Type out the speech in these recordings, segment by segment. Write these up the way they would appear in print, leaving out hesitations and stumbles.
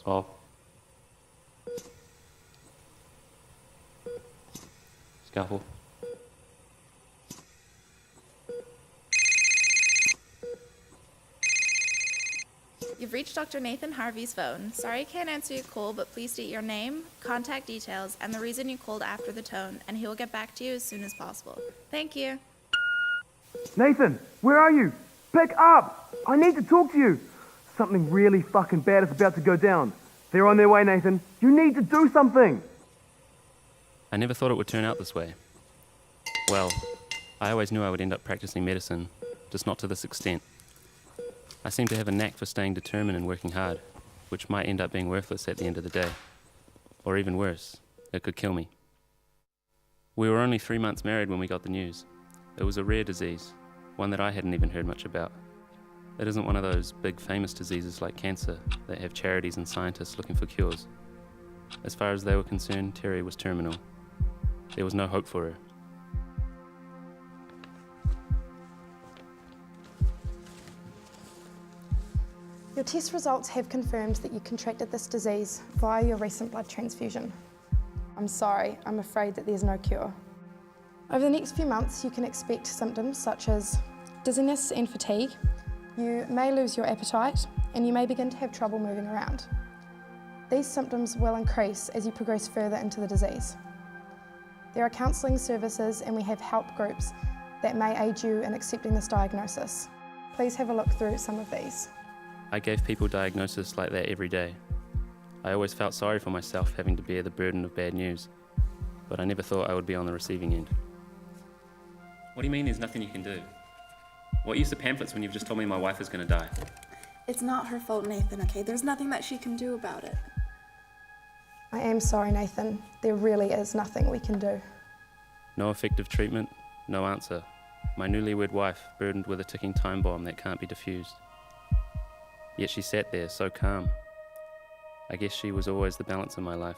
Stop. Scalpel. You've reached Dr. Nathan Harvey's phone. Sorry I can't answer your call, but please state your name, contact details, and the reason you called after the tone, and he will get back to you as soon as possible. Thank you. Nathan, where are you? Pick up! I need to talk to you. Something really fucking bad is about to go down. They're on their way, Nathan. You need to do something. I never thought it would turn out this way. Well, I always knew I would end up practicing medicine, just not to this extent. I seem to have a knack for staying determined and working hard, which might end up being worthless at the end of the day. Or even worse, it could kill me. We were only 3 months married when we got the news. It was a rare disease, one that I hadn't even heard much about. It isn't one of those big famous diseases like cancer that have charities and scientists looking for cures. As far as they were concerned, Terry was terminal. There was no hope for her. Your test results have confirmed that you contracted this disease via your recent blood transfusion. I'm sorry, I'm afraid that there's no cure. Over the next few months, you can expect symptoms such as dizziness and fatigue. You may lose your appetite, and you may begin to have trouble moving around. These symptoms will increase as you progress further into the disease. There are counselling services, and we have help groups that may aid you in accepting this diagnosis. Please have a look through some of these. I gave people diagnoses like that every day. I always felt sorry for myself having to bear the burden of bad news, but I never thought I would be on the receiving end. What do you mean there's nothing you can do? What use are pamphlets when you've just told me my wife is going to die? It's not her fault, Nathan, okay? There's nothing that she can do about it. I am sorry, Nathan. There really is nothing we can do. No effective treatment, no answer. My newlywed wife burdened with a ticking time bomb that can't be defused. Yet she sat there, so calm. I guess she was always the balance in my life.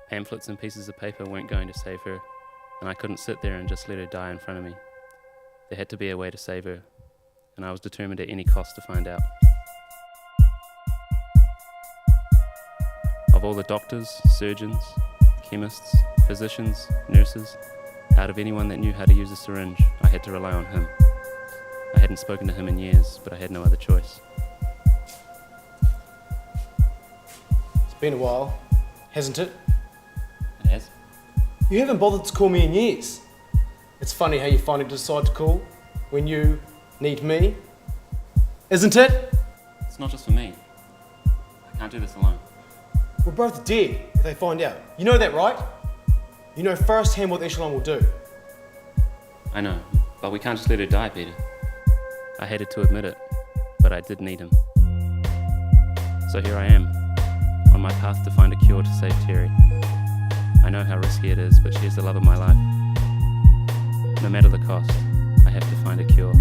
Pamphlets and pieces of paper weren't going to save her, and I couldn't sit there and just let her die in front of me. There had to be a way to save her, and I was determined at any cost to find out. Of all the doctors, surgeons, chemists, physicians, nurses, out of anyone that knew how to use a syringe, I had to rely on him. I hadn't spoken to him in years, but I had no other choice. It's been a while, hasn't it? It has? You haven't bothered to call me in years. It's funny how you finally decide to call when you need me, isn't it? It's not just for me. I can't do this alone. We're both dead if they find out. You know that, right? You know firsthand what the echelon will do. I know, but we can't just let her die, Peter. I hated to admit it, but I did need him. So here I am, on my path to find a cure to save Terry. I know how risky it is, but she is the love of my life. No matter the cost, I have to find a cure.